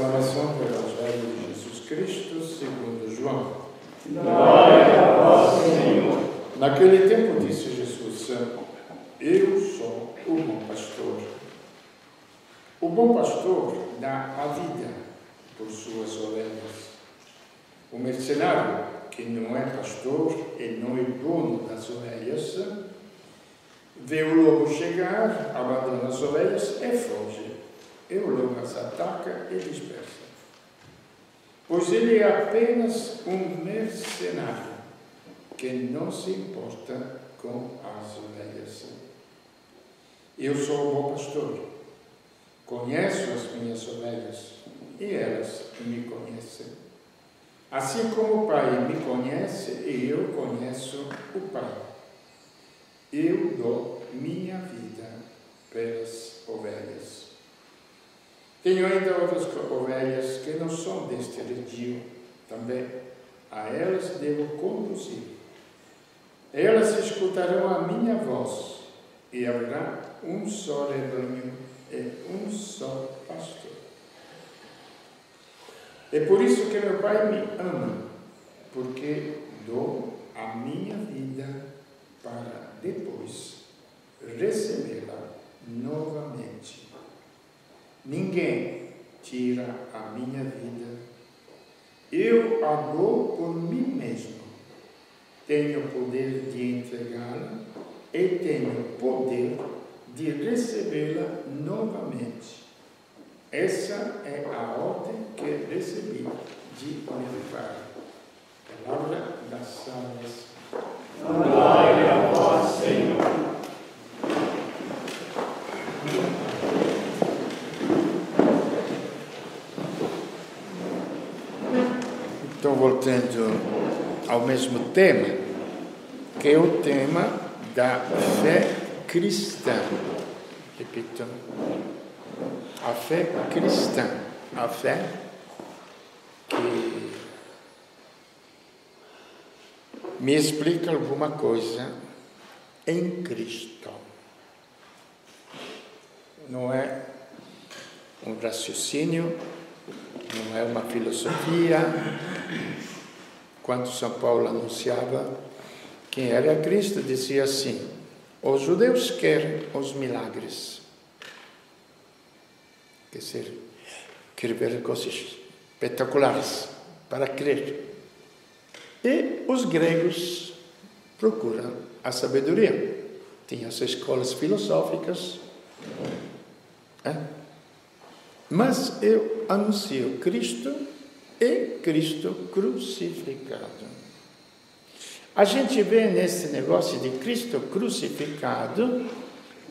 Proclamação do Evangelho de Jesus Cristo segundo João. Glória a vós, Senhor. Naquele tempo disse Jesus: Eu sou o bom pastor. O bom pastor dá a vida por suas ovelhas. O mercenário, que não é pastor e não é dono das ovelhas, vê o lobo chegar, abandona as ovelhas e foge. E o lobo as ataca e dispersa. Pois ele é apenas um mercenário que não se importa com as ovelhas. Eu sou o bom pastor. Conheço as minhas ovelhas e elas me conhecem. Assim como o Pai me conhece e eu conheço o Pai. Eu dou minha vida pelas ovelhas. Tenho ainda outras ovelhas que não são deste redil. Também a elas devo conduzir. Elas escutarão a minha voz e haverá um só rebanho e um só pastor. É por isso que meu Pai me ama, porque dou a minha vida para depois recebê-la novamente. Ninguém tira a minha vida. Eu a dou por mim mesmo. Tenho poder de entregá-la e tenho poder de recebê-la novamente. Essa é a ordem que recebi de meu Pai. Palavra da salvação. Glória a vós, Senhor. Então, voltando ao mesmo tema, que é o tema da fé cristã. Repito, a fé cristã, a fé que me explica alguma coisa em Cristo. Não é um raciocínio, não é uma filosofia. Quando São Paulo anunciava quem era Cristo, dizia assim: os judeus querem os milagres. Quer ver coisas espetaculares para crer. E os gregos procuram a sabedoria. Tinha as escolas filosóficas. Mas eu anuncio Cristo e Cristo crucificado. A gente vê nesse negócio de Cristo crucificado,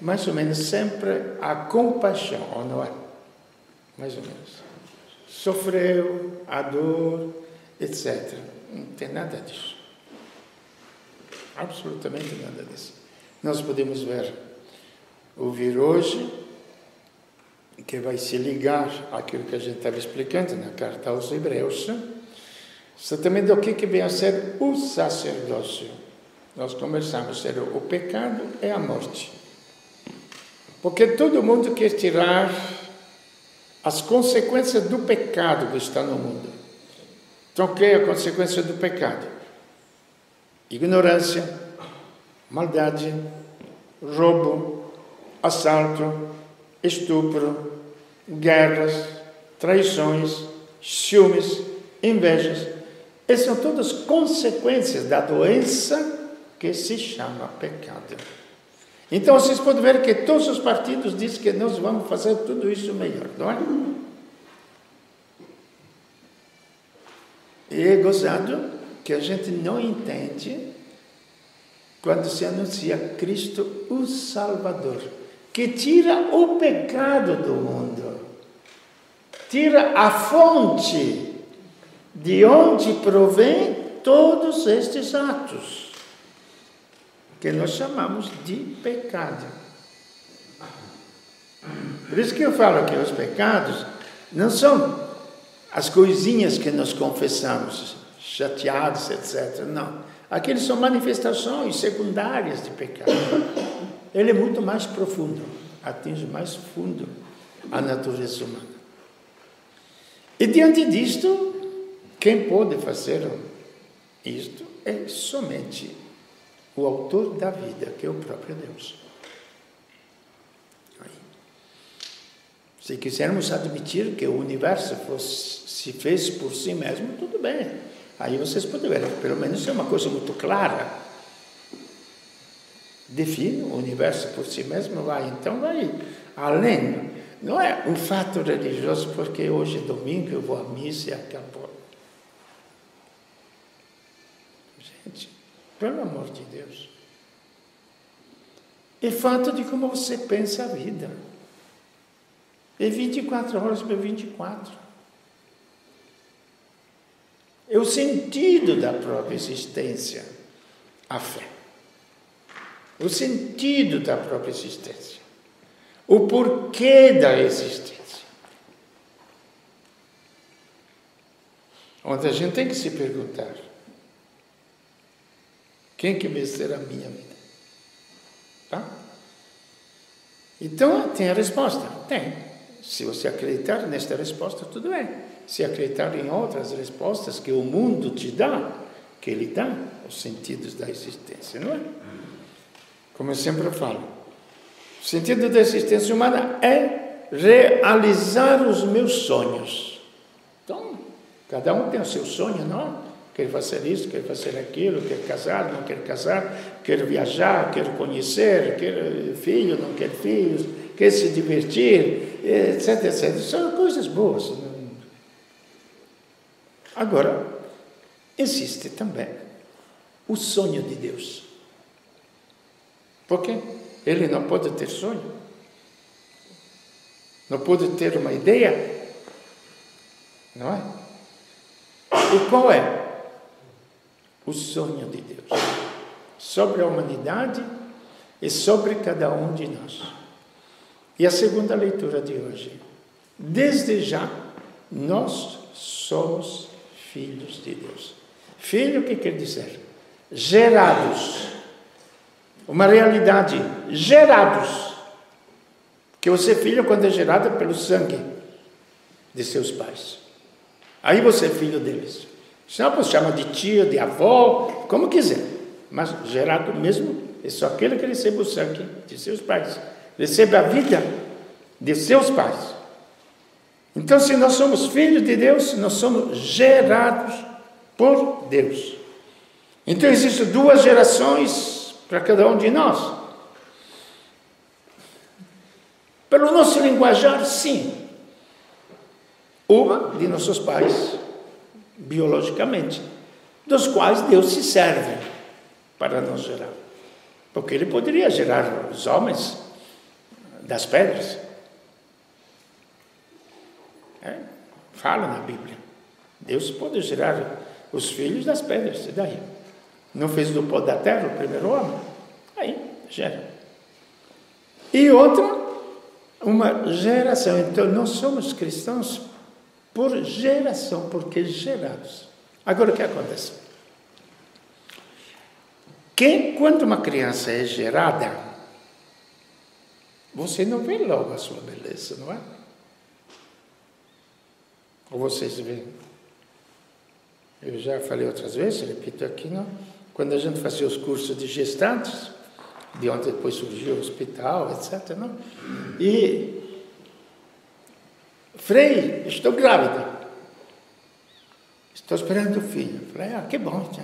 mais ou menos sempre a compaixão, ou não é? Mais ou menos. Sofreu, a dor, etc. Não tem nada disso. Absolutamente nada disso. Nós podemos ouvir hoje, que vai se ligar àquilo que a gente estava explicando na carta aos Hebreus, exatamente do que vem a ser o sacerdócio. Nós começamos a ser o pecado e a morte. Porque todo mundo quer tirar as consequências do pecado que está no mundo. Então, o que é a consequência do pecado? Ignorância, maldade, roubo, assalto, estupro, guerras, traições, ciúmes, invejas. Essas são todas consequências da doença que se chama pecado. Então, vocês podem ver que todos os partidos dizem que nós vamos fazer tudo isso melhor, não é? E é gozado que a gente não entende quando se anuncia Cristo, o Salvador, que tira o pecado do mundo, tira a fonte de onde provém todos estes atos, que nós chamamos de pecado. Por isso que eu falo que os pecados não são as coisinhas que nós confessamos, chateados, etc. Não. Aqueles são manifestações secundárias de pecado. Ele é muito mais profundo, atinge mais fundo a natureza humana. E diante disto, quem pode fazer isto é somente o autor da vida, que é o próprio Deus. Se quisermos admitir que o universo se fez por si mesmo, tudo bem. Aí vocês podem ver, pelo menos é uma coisa muito clara. Define o universo por si mesmo, vai além. Não é um fato religioso, porque hoje é domingo, eu vou à missa e acabou. Gente, pelo amor de Deus. É fato de como você pensa a vida. É 24 horas por 24. É o sentido da própria existência, a fé. O sentido da própria existência. O porquê da existência. Onde a gente tem que se perguntar: quem que vai ser a minha vida? Tá? Então, tem a resposta? Tem. Se você acreditar nesta resposta, tudo bem. Se acreditar em outras respostas que o mundo te dá, que ele dá os sentidos da existência, não é? Como eu sempre falo, o sentido da existência humana é realizar os meus sonhos. Então, cada um tem o seu sonho, não é? Quer fazer isso, quer fazer aquilo, quer casar, não quer casar, quer viajar, quer conhecer, quer filho, não quer filhos, quer se divertir, etc, etc. São coisas boas. Agora, existe também o sonho de Deus. Por quê? Ele não pode ter sonho? Não pode ter uma ideia? Não é? E qual é o sonho de Deus sobre a humanidade e sobre cada um de nós? E a segunda leitura de hoje: desde já nós somos filhos de Deus. Filho, o que quer dizer? Gerados. Uma realidade, gerados. Que você é filho quando é gerado pelo sangue de seus pais. Aí você é filho deles. Senão você chama de tio, de avó, como quiser. Mas gerado mesmo é só aquele que recebe o sangue de seus pais. Recebe a vida de seus pais. Então, se nós somos filhos de Deus, nós somos gerados por Deus. Então, existem duas gerações para cada um de nós. Pelo nosso linguajar, sim. Uma de nossos pais, biologicamente, dos quais Deus se serve para nos gerar. Porque Ele poderia gerar os homens das pedras. Fala na Bíblia. Deus pode gerar os filhos das pedras. E daí? Não fez do pó da terra o primeiro homem? Aí, gera. E outra, uma geração. Então, nós somos cristãos por geração, porque gerados. Agora, o que acontece? Quando uma criança é gerada, você não vê logo a sua beleza, não é? Ou vocês veem? Eu já falei outras vezes, repito aqui, não? Quando a gente fazia os cursos de gestantes, de onde depois surgiu o hospital, etc. Não? E, Frei, estou grávida. Estou esperando o filho. Falei, que bom. Já.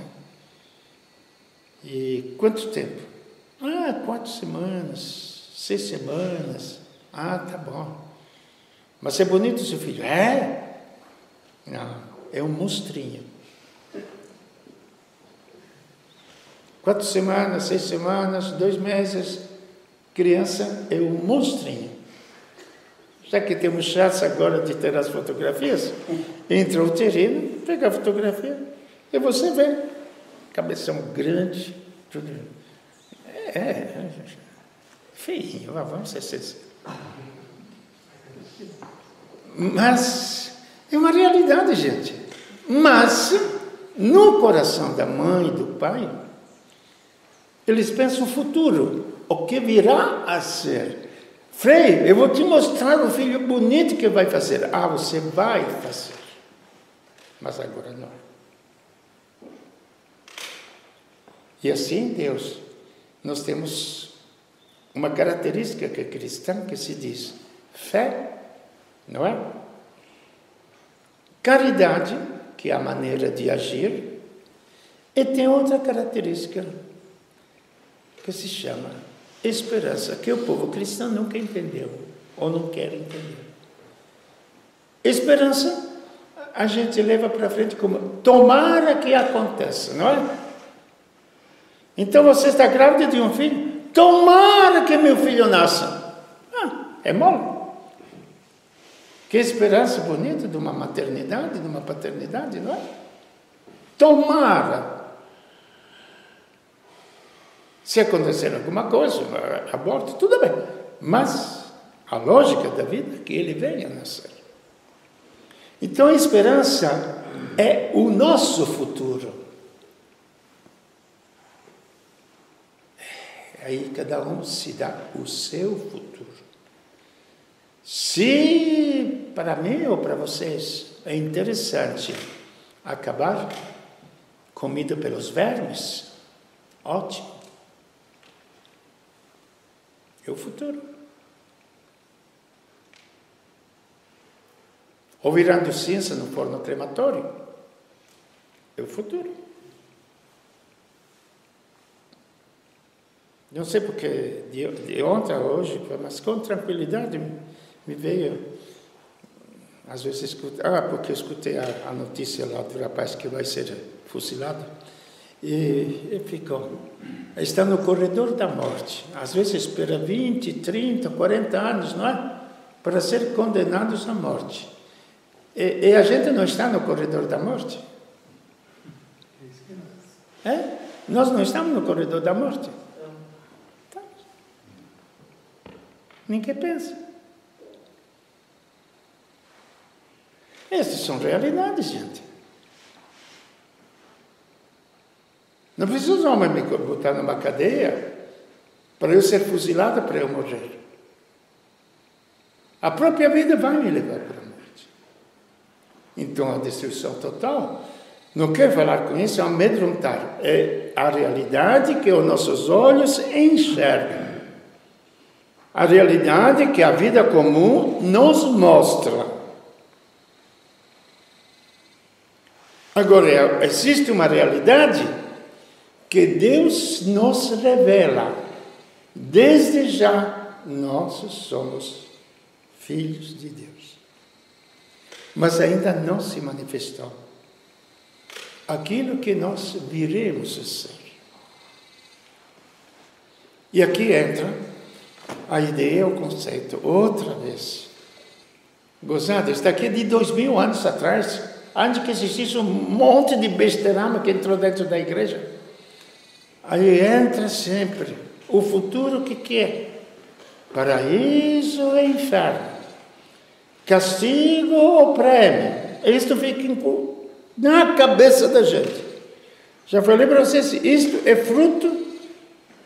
E quanto tempo? 4 semanas, 6 semanas. Tá bom. Mas é bonito seu filho? Não, é um monstrinho. 4 semanas, 6 semanas, 2 meses, criança é um monstrinho. Já que temos chance agora de ter as fotografias, entra o terreno, pega a fotografia e você vê. Cabeção grande, tudo. Feinho, vamos ser sinceros. Mas é uma realidade, gente. Mas, no coração da mãe e do pai, eles pensam no futuro, o que virá a ser. Frei, eu vou te mostrar o filho bonito que vai fazer. Você vai fazer. mas agora não. E assim, Deus, nós temos uma característica que é cristã, que se diz fé, não é? Caridade, que é a maneira de agir, e tem outra característica que se chama esperança, que o povo cristão nunca entendeu, ou não quer entender. Esperança, a gente leva para frente como tomara que aconteça, não é? Então você está grávida de um filho, tomara que meu filho nasça. É mole. Que esperança bonita de uma maternidade, de uma paternidade, não é? Tomara. Se acontecer alguma coisa, aborto, tudo bem. Mas a lógica da vida é que ele venha a nascer. Então a esperança é o nosso futuro. Aí cada um se dá o seu futuro. Se para mim ou para vocês é interessante acabar comido pelos vermes, ótimo. É o futuro. Ou virando cinza no forno crematório, é o futuro. Não sei porque de ontem a hoje, mas com tranquilidade me veio, às vezes porque eu escutei a notícia lá do rapaz que vai ser fuzilado, e ficou, está no corredor da morte, às vezes espera 20, 30, 40 anos, não é? Para ser condenados à morte. E a gente não está no corredor da morte? Nós não estamos no corredor da morte? Ninguém pensa. Essas são realidades, gente. Não precisa o homem me botar numa cadeia para eu ser fuzilado, para eu morrer. A própria vida vai me levar para a morte. Então, a destruição total, não quero falar com isso, amedrontar. É a realidade que os nossos olhos enxergam. A realidade que a vida comum nos mostra. Agora, existe uma realidade que Deus nos revela. Desde já, nós somos filhos de Deus. Mas ainda não se manifestou aquilo que nós viremos a ser. E aqui entra a ideia, o conceito, outra vez. Gozado, está aqui de 2000 anos atrás, antes que existisse um monte de besterama que entrou dentro da igreja. Aí entra sempre o futuro que é? Paraíso e inferno. Castigo ou prêmio. Isto fica na cabeça da gente. Já falei para vocês, isto é fruto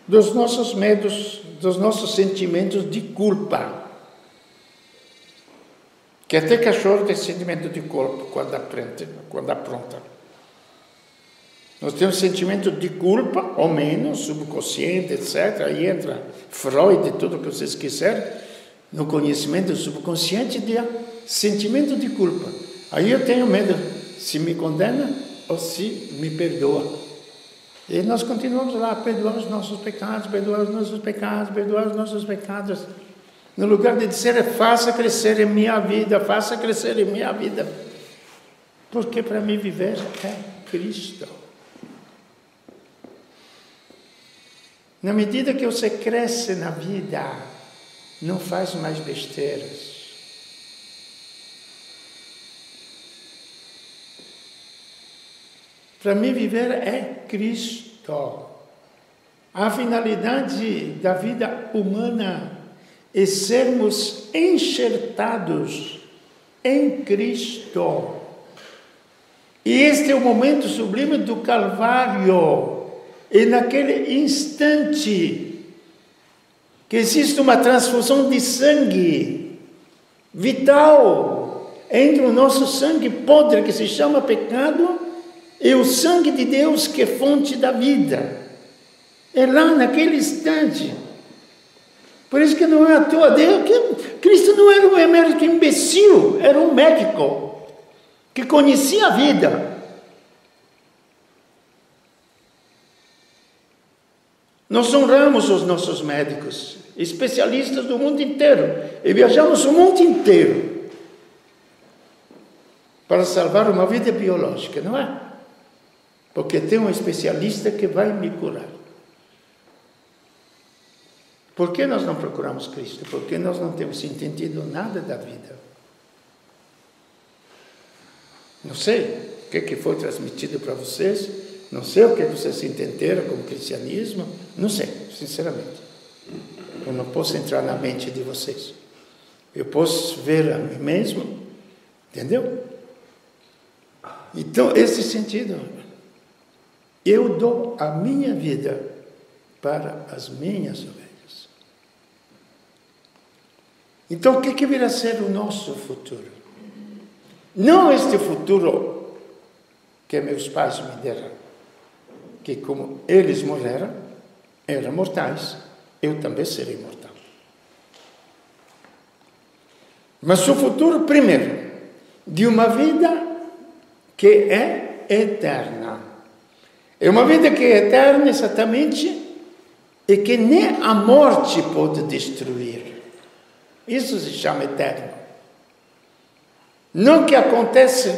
dos nossos medos, dos nossos sentimentos de culpa. Que até cachorro tem sentimento de culpa quando apronta. Nós temos sentimento de culpa, ou menos, subconsciente, etc. Aí entra Freud e tudo que vocês quiserem, no conhecimento subconsciente de sentimento de culpa. Aí eu tenho medo se me condena ou se me perdoa. E nós continuamos lá, perdoar os nossos pecados, perdoar os nossos pecados, perdoar os nossos pecados. No lugar de dizer, faça crescer em minha vida, faça crescer em minha vida. Porque para mim viver é Cristo. Na medida que você cresce na vida, não faz mais besteiras. Para mim viver é Cristo. A finalidade da vida humana é sermos enxertados em Cristo. E este é o momento sublime do Calvário. E naquele instante que existe uma transfusão de sangue vital, entre o nosso sangue podre, que se chama pecado, e o sangue de Deus, que é fonte da vida. É lá, naquele instante. Por isso que não é à toa Deus, que Cristo não era um emérito imbecil, era um médico que conhecia a vida. Nós honramos os nossos médicos, especialistas do mundo inteiro, e viajamos o mundo inteiro para salvar uma vida biológica, não é? Porque tem um especialista que vai me curar. Por que nós não procuramos Cristo? Porque nós não temos entendido nada da vida. Não sei o que foi transmitido para vocês, não sei o que vocês entenderam como cristianismo, não sei, sinceramente. Eu não posso entrar na mente de vocês. Eu posso ver a mim mesmo, entendeu? Então, esse sentido, eu dou a minha vida para as minhas ovelhas. Então, o que virá a ser o nosso futuro? Não este futuro que meus pais me deram, que como eles morreram, eram mortais, eu também serei mortal. Mas o futuro, primeiro, de uma vida que é eterna. É uma vida que é eterna exatamente e que nem a morte pode destruir. Isso se chama eterno. Não que acontece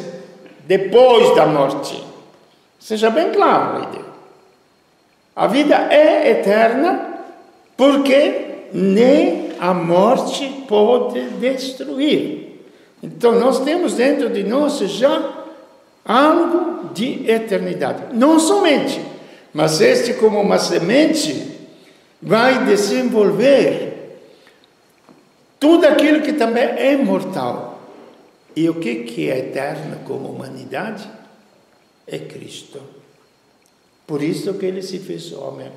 depois da morte. Seja bem claro, ideia. A vida é eterna porque nem a morte pode destruir. Então, nós temos dentro de nós já algo de eternidade. Não somente, mas este, como uma semente, vai desenvolver tudo aquilo que também é mortal. E o que é eterno como humanidade? É Cristo. Por isso que ele se fez homem,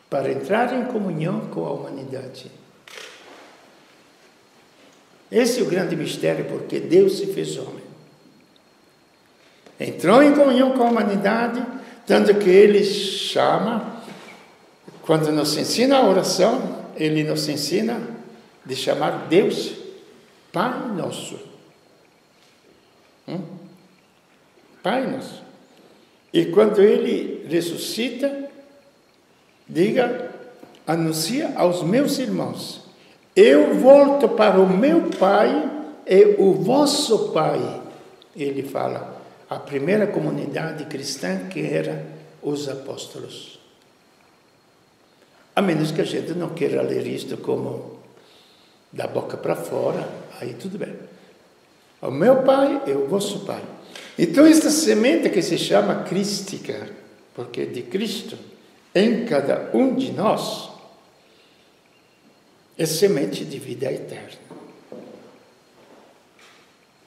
para entrar em comunhão com a humanidade. Esse é o grande mistério, porque Deus se fez homem. Entrou em comunhão com a humanidade, tanto que ele chama, quando nos ensina a oração, ele nos ensina de chamar Deus Pai Nosso. Pai Nosso. E quando ele ressuscita, anuncia aos meus irmãos, eu volto para o meu Pai e o vosso Pai. Ele fala, a primeira comunidade cristã que era os apóstolos. A menos que a gente não queira ler isto como da boca para fora, aí tudo bem. O meu Pai e o vosso Pai. Então, esta semente que se chama crística, porque de Cristo, em cada um de nós, é semente de vida eterna.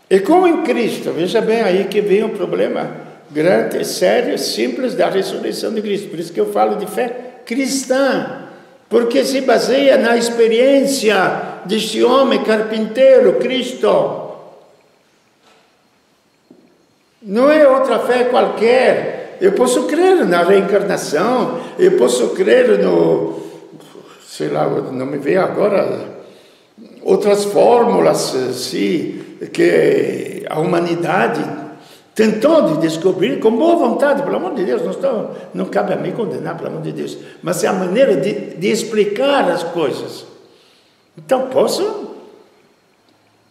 E como em Cristo, veja bem aí que vem um problema grande, sério, simples da ressurreição de Cristo. Por isso que eu falo de fé cristã, porque se baseia na experiência deste homem carpinteiro, Cristo. Não é outra fé qualquer. Eu posso crer na reencarnação, eu posso crer no, sei lá, não me vem agora, outras fórmulas, que a humanidade tentou de descobrir com boa vontade, pelo amor de Deus, não cabe a mim condenar, pelo amor de Deus, mas é a maneira de explicar as coisas. Então, posso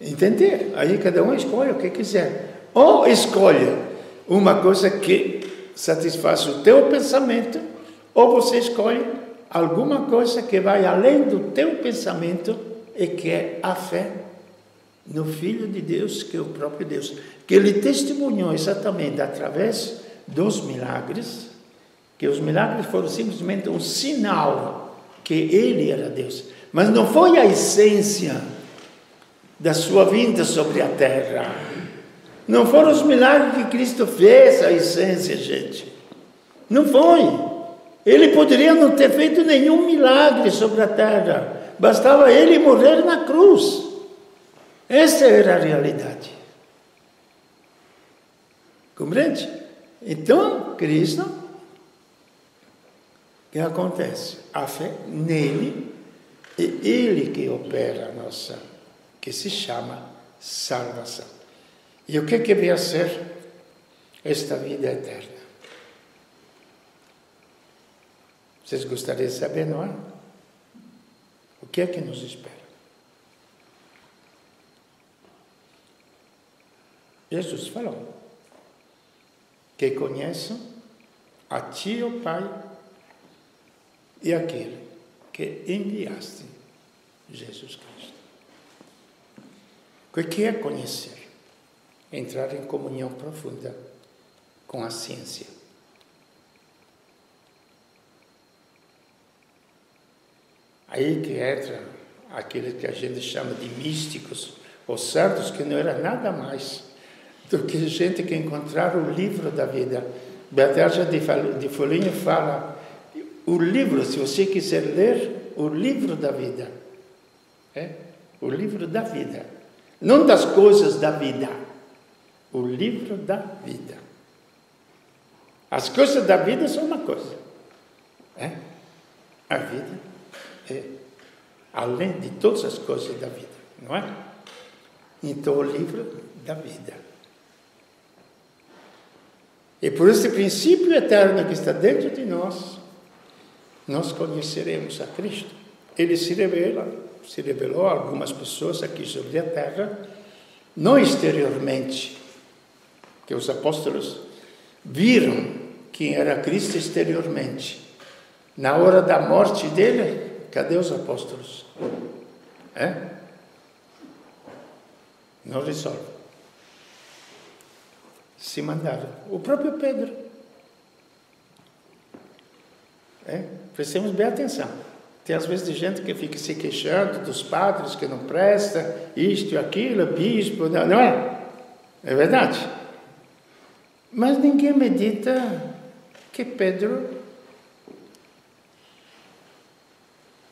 entender, aí cada um escolhe o que quiser. Ou escolha uma coisa que satisfaz o teu pensamento, ou você escolhe alguma coisa que vai além do teu pensamento e que é a fé no Filho de Deus, que é o próprio Deus, que ele testemunhou exatamente através dos milagres, que os milagres foram simplesmente um sinal que ele era Deus, mas não foi a essência da sua vinda sobre a terra. Não foram os milagres que Cristo fez a essência, gente. Não foi. Ele poderia não ter feito nenhum milagre sobre a terra. Bastava ele morrer na cruz. Essa era a realidade. Compreende? Então, Cristo, o que acontece? A fé nele, é ele que opera a nossa, que se chama salvação. E o que vem ser esta vida eterna? Vocês gostariam de saber, não é? O que é que nos espera? Jesus falou que conheço a ti, ó Pai, e aquele que enviaste, Jesus Cristo. O que é conhecer? Entrar em comunhão profunda com a ciência. Aí que entra aquele que a gente chama de místicos, ou santos, que não era nada mais do que gente que encontraram o livro da vida. Beatriz de Folhinha fala, o livro, se você quiser ler, o livro da vida. O livro da vida. Não das coisas da vida. O livro da vida. As coisas da vida são uma coisa. A vida é além de todas as coisas da vida, não é? Então, o livro da vida. E por esse princípio eterno que está dentro de nós, nós conheceremos a Cristo. Ele se revelou a algumas pessoas aqui sobre a terra, não exteriormente, que os apóstolos viram quem era Cristo exteriormente. Na hora da morte dele, cadê os apóstolos? Não resolve. Se mandaram. O próprio Pedro. Prestemos bem atenção. Tem às vezes gente que fica se queixando dos padres que não presta, isto e aquilo, bispo, não é? É verdade. Mas ninguém medita que Pedro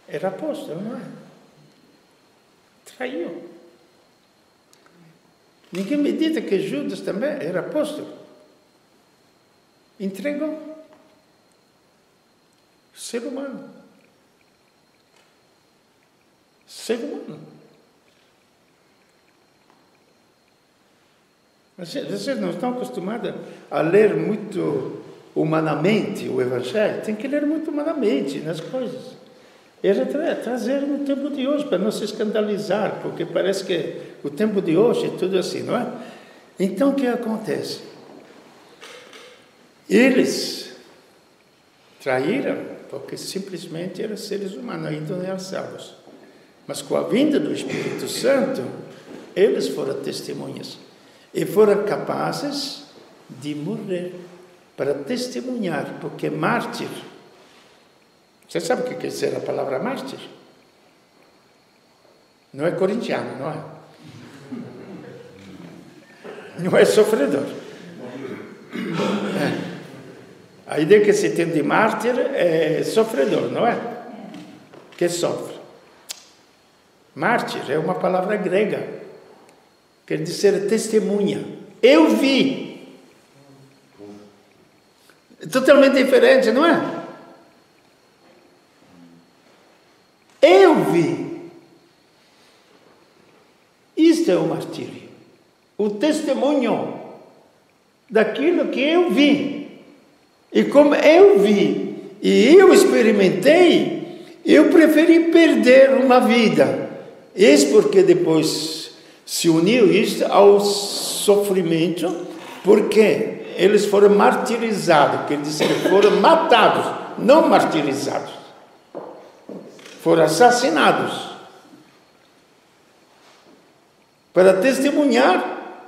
era apóstolo, não é? Traiu. Ninguém medita que Judas também era apóstolo. Entregou. Ser humano. Ser humano. Vocês não estão acostumados a ler muito humanamente o Evangelho? Tem que ler muito humanamente nas coisas. Era trazer no tempo de hoje, para não se escandalizar, porque parece que o tempo de hoje é tudo assim, não é? Então, o que acontece? Eles traíram, porque simplesmente eram seres humanos, ainda não eram salvos. Mas com a vinda do Espírito Santo, eles foram testemunhas. E foram capazes de morrer para testemunhar, porque mártir. Você sabe o que quer dizer a palavra mártir? Não é corintiano, não é? Não é sofredor. A ideia que se tem de mártir é sofredor, não é? Que sofre. Mártir é uma palavra grega. Quer dizer testemunha. Eu vi. É totalmente diferente, não é? Eu vi. Isto é o martírio. O testemunho daquilo que eu vi. E como eu vi e eu experimentei, eu preferi perder uma vida. Eis porque depois se uniu isto ao sofrimento, porque eles foram martirizados, quer dizer, foram matados, não martirizados. Foram assassinados para testemunhar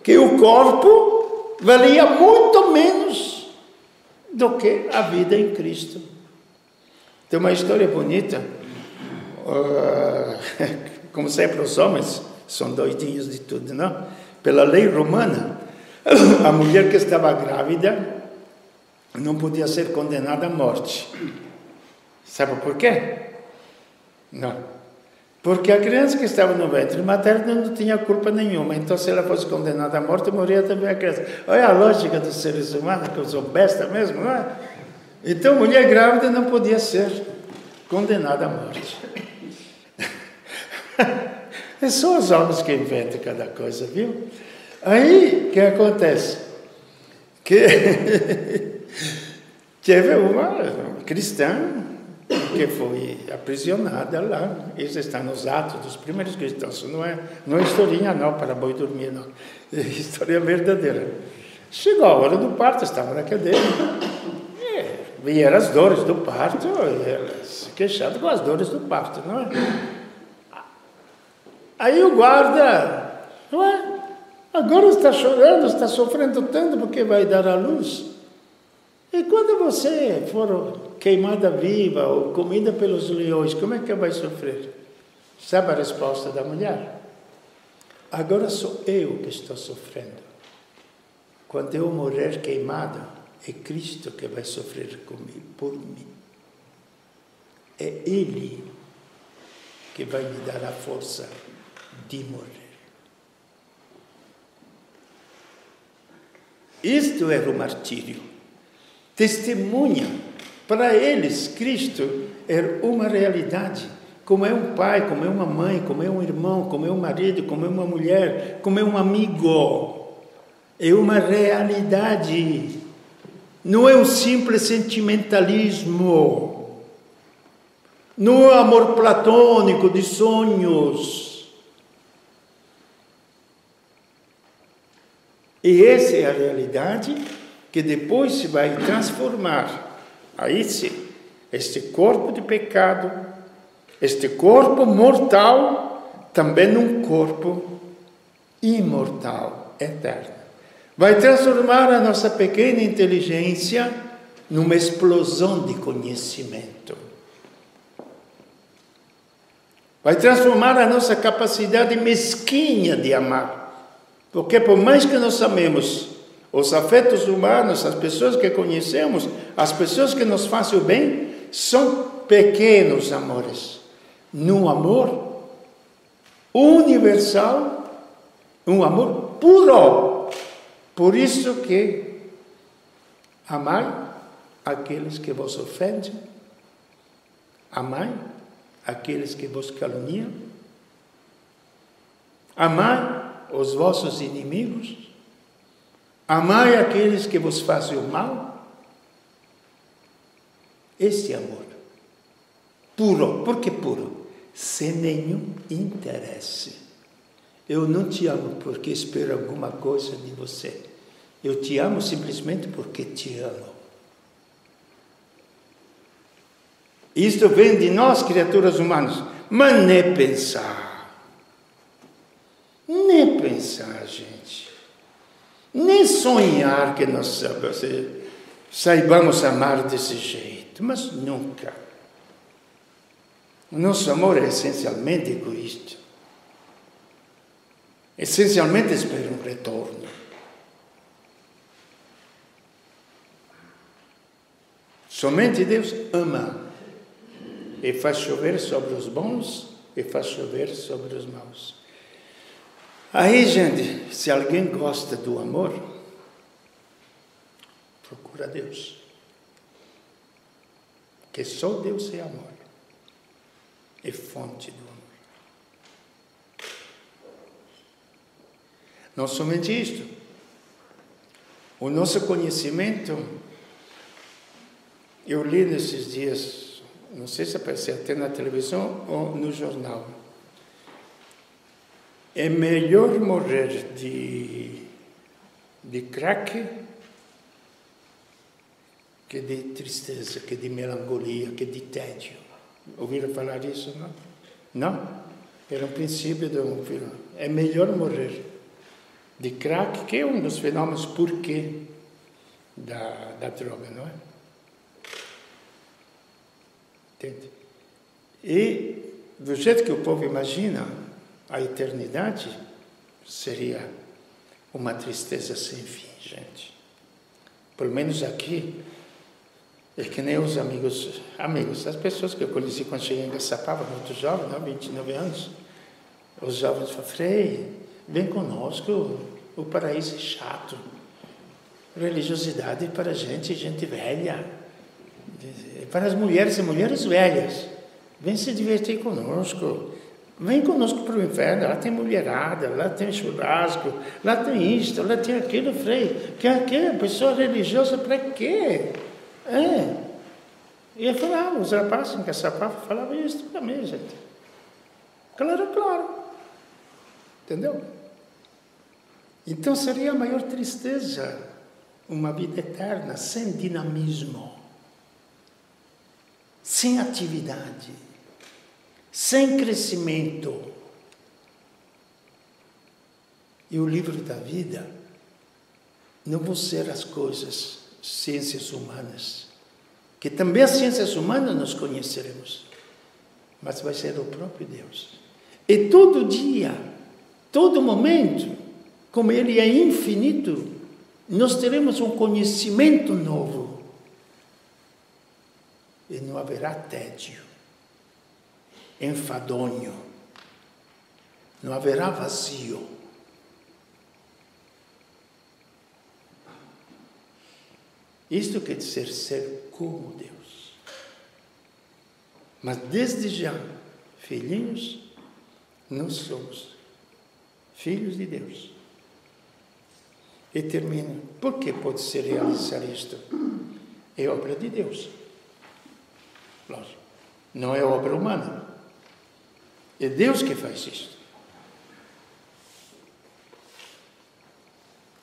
que o corpo valia muito menos do que a vida em Cristo. Tem uma história bonita. Como sempre, os homens são doidinhos de tudo, não? Pela lei romana, a mulher que estava grávida não podia ser condenada à morte. Sabe por quê? Não. Porque a criança que estava no ventre materno não tinha culpa nenhuma. Então, se ela fosse condenada à morte, morria também a criança. Olha a lógica dos seres humanos, que eu sou besta mesmo, não é? Então, mulher grávida não podia ser condenada à morte. É só os homens que inventam cada coisa, viu? Aí, o que acontece? Que teve uma cristã que foi aprisionada lá. Isso está nos Atos dos primeiros cristãos. Não é historinha não, para boi dormir não. É história verdadeira. Chegou a hora do parto, estava na cadeia. Vieram as dores do parto, e ela se queixava com as dores do parto, não é? Aí o guarda, ué, agora está chorando, está sofrendo tanto porque vai dar à luz. E quando você for queimada viva ou comida pelos leões, como é que vai sofrer? Sabe a resposta da mulher? Agora sou eu que estou sofrendo. Quando eu morrer queimada, é Cristo que vai sofrer comigo, por mim. É Ele que vai me dar a força de morrer. Isto era o martírio. Testemunha. Para eles, Cristo era uma realidade. Como é um pai, como é uma mãe, como é um irmão, como é um marido, como é uma mulher, como é um amigo. É uma realidade. Não é um simples sentimentalismo. Não é um amor platônico de sonhos. E essa é a realidade que depois se vai transformar. Aí sim, este corpo de pecado, este corpo mortal, também num corpo imortal, eterno. Vai transformar a nossa pequena inteligência numa explosão de conhecimento. Vai transformar a nossa capacidade mesquinha de amar. Porque por mais que nós amemos os afetos humanos, as pessoas que conhecemos, as pessoas que nos fazem o bem, são pequenos amores. Num amor universal, um amor puro. Por isso que amai aqueles que vos ofendem, amai aqueles que vos caluniam, amai os vossos inimigos, amai aqueles que vos fazem o mal. Este amor puro. Por que puro? Sem nenhum interesse. Eu não te amo porque espero alguma coisa de você. Eu te amo simplesmente porque te amo. Isto vem de nós, criaturas humanas. Mas nem pensar. Nem pensar, gente. Nem sonhar que nós saibamos amar desse jeito. Mas nunca. O nosso amor é essencialmente egoísta. Essencialmente espera um retorno. Somente Deus ama e faz chover sobre os bons e faz chover sobre os maus. Aí, gente, se alguém gosta do amor, procura Deus. Porque só Deus é amor. É fonte do amor. Não somente isto. O nosso conhecimento, eu li nesses dias, não sei se apareceu até na televisão ou no jornal. É melhor morrer de crack que de tristeza, que de melancolia, que de tédio. Ouviram falar isso, não? Não? Era um princípio de um filme. É melhor morrer de crack, que é um dos fenômenos porquê da droga, não é? Entende? E do jeito que o povo imagina, a eternidade seria uma tristeza sem fim, gente. Pelo menos aqui, É que nem os amigos, as pessoas que eu conheci quando cheguei em Caçapava, muito jovem, 29 anos. Os jovens falam, Frei, vem conosco, o paraíso é chato. Religiosidade é para gente velha. Para as mulheres e mulheres velhas. Vem se divertir conosco. Vem conosco para o inferno. Lá tem mulherada, lá tem churrasco, lá tem isto, lá tem aquilo, Frei. Que a pessoa religiosa para quê? E eu falava, os rapazes em Caçapava falavam isso também, gente. Claro. Entendeu? Então seria a maior tristeza uma vida eterna sem dinamismo, sem atividade, sem crescimento. E o livro da vida não vão ser as coisas, ciências humanas, que também as ciências humanas nós conheceremos, mas vai ser o próprio Deus. E todo dia, todo momento, como Ele é infinito, nós teremos um conhecimento novo. E não haverá tédio, enfadonho, não haverá vazio. Isto quer dizer ser como Deus. Mas desde já, filhinhos, nós somos filhos de Deus. E termino. Por que pode se realizar isto? É obra de Deus. Lógico. Não é obra humana. É Deus que faz isto.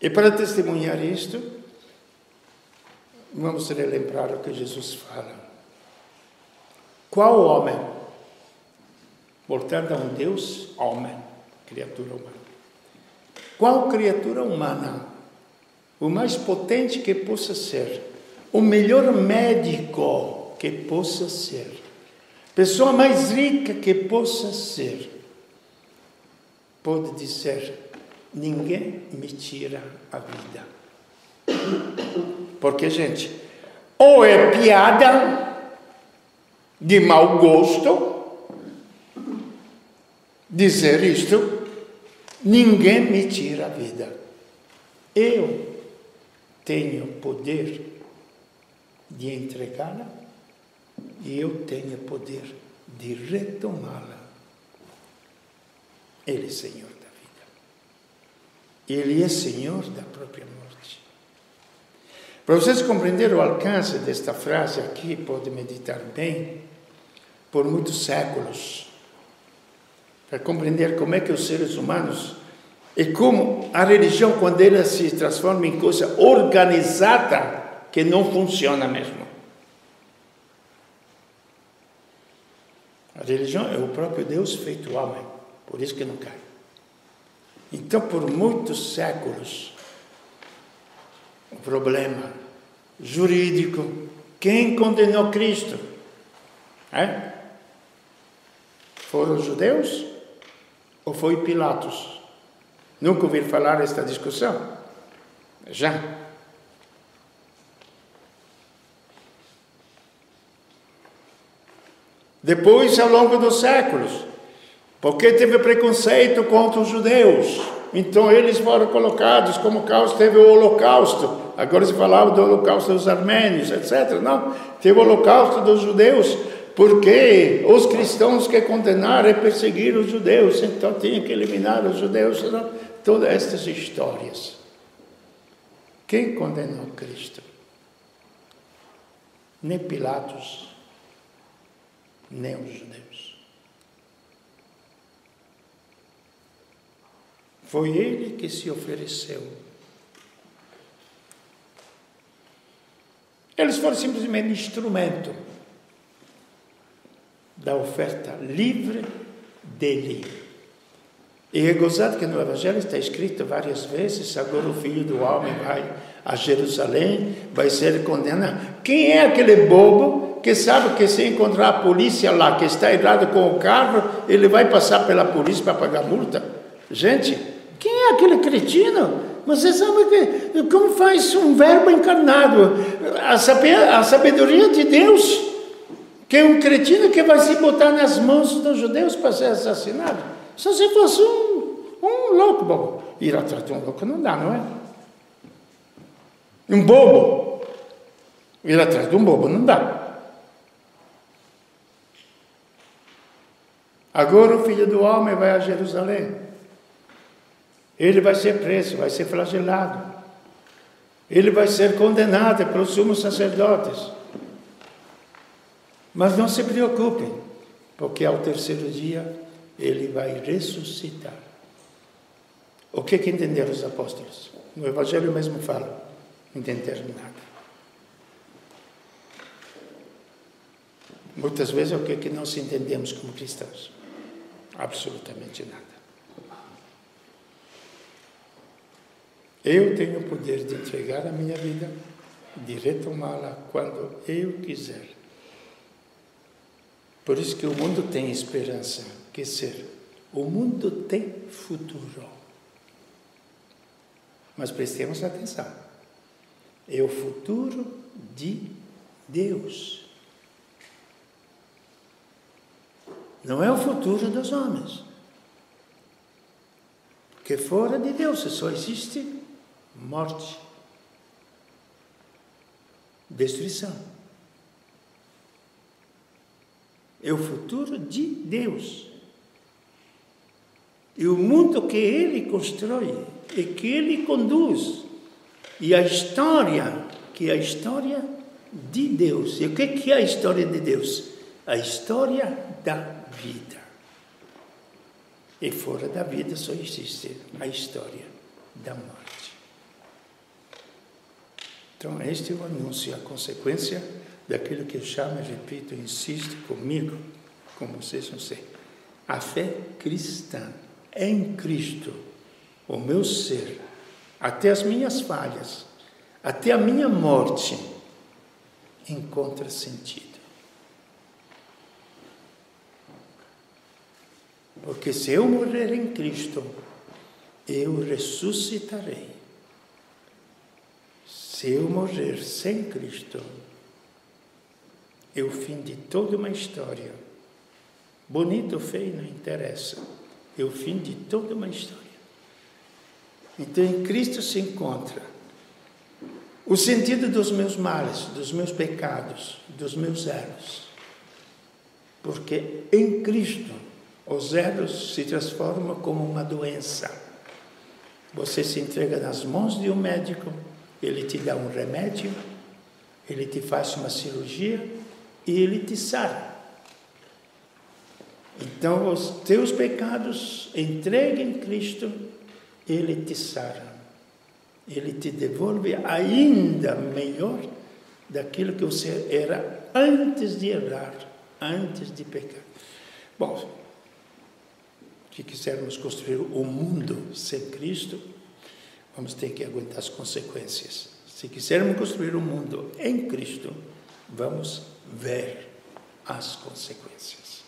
E para testemunhar isto, vamos relembrar o que Jesus fala. Qual homem, portanto, um Deus, homem, criatura humana. Qual criatura humana, o mais potente que possa ser, o melhor médico que possa ser, pessoa mais rica que possa ser, pode dizer, ninguém me tira a vida. Porque, gente, ou é piada de mau gosto dizer isto, ninguém me tira a vida. Eu tenho poder de entregá-la e eu tenho poder de retomá-la. Ele é Senhor da vida. Ele é Senhor da própria morte. Para vocês compreenderem o alcance desta frase aqui, pode meditar bem, por muitos séculos, para compreender como é que os seres humanos, e como a religião, quando ela se transforma em coisa organizada, que não funciona mesmo. A religião é o próprio Deus feito homem, por isso que não cai. Então, por muitos séculos, o problema jurídico, quem condenou Cristo? Foram os judeus ou foi Pilatos? Nunca ouvi falar desta discussão? Já. Depois, ao longo dos séculos, porque teve preconceito contra os judeus, então eles foram colocados como causa, teve o holocausto, agora se falava do holocausto dos armênios, etc. Não, teve o holocausto dos judeus, porque os cristãos que condenaram e perseguiram os judeus, então tinha que eliminar os judeus, todas estas histórias. Quem condenou Cristo? Nem Pilatos, nem os judeus. Foi ele que se ofereceu. Eles foram simplesmente instrumento da oferta livre dele. E é gozado que no Evangelho está escrito várias vezes, agora o Filho do Homem vai a Jerusalém, vai ser condenado. Quem é aquele bobo que sabe que se encontrar a polícia lá, que está errado com o carro, ele vai passar pela polícia para pagar multa? Gente, quem é aquele cretino Mas você sabe que, como faz um verbo encarnado? A sabedoria de Deus, que é um cretino que vai se botar nas mãos dos judeus para ser assassinado. Só se fosse um louco, bom. Ir atrás de um louco não dá, não é? Um bobo. Ir atrás de um bobo não dá. Agora o Filho do Homem vai a Jerusalém. Ele vai ser preso, vai ser flagelado. Ele vai ser condenado pelos sumos sacerdotes. Mas não se preocupem, porque ao terceiro dia ele vai ressuscitar. O que entenderam os apóstolos? No Evangelho mesmo fala, não entenderam nada. Muitas vezes o que nós entendemos como cristãos? Absolutamente nada. Eu tenho o poder de entregar a minha vida, de retomá-la quando eu quiser. Por isso que o mundo tem esperança, quer dizer, o mundo tem futuro. Mas prestemos atenção. É o futuro de Deus. Não é o futuro dos homens. Porque fora de Deus só existe morte, destruição. É o futuro de Deus. E o mundo que Ele constrói e que Ele conduz. E a história, que é a história de Deus. E o que é a história de Deus? A história da vida. E fora da vida só existe a história da morte. Então, este é o anúncio, a consequência daquilo que eu chamo, repito, insisto comigo, como vocês não sei, a fé cristã em Cristo, o meu ser, até as minhas falhas, até a minha morte, encontra sentido. Porque se eu morrer em Cristo, eu ressuscitarei. Se eu morrer sem Cristo, é o fim de toda uma história. Bonito ou feio, não interessa. É o fim de toda uma história. Então, em Cristo se encontra o sentido dos meus males, dos meus pecados, dos meus erros. Porque em Cristo, os erros se transformam como uma doença. Você se entrega nas mãos de um médico, ele te dá um remédio, ele te faz uma cirurgia e ele te sara. Então, os teus pecados, entregue em Cristo, ele te sara. Ele te devolve ainda melhor daquilo que você era antes de errar, antes de pecar. Bom, se quisermos construir um mundo sem Cristo, vamos ter que aguentar as consequências. Se quisermos construir um mundo em Cristo, vamos ver as consequências.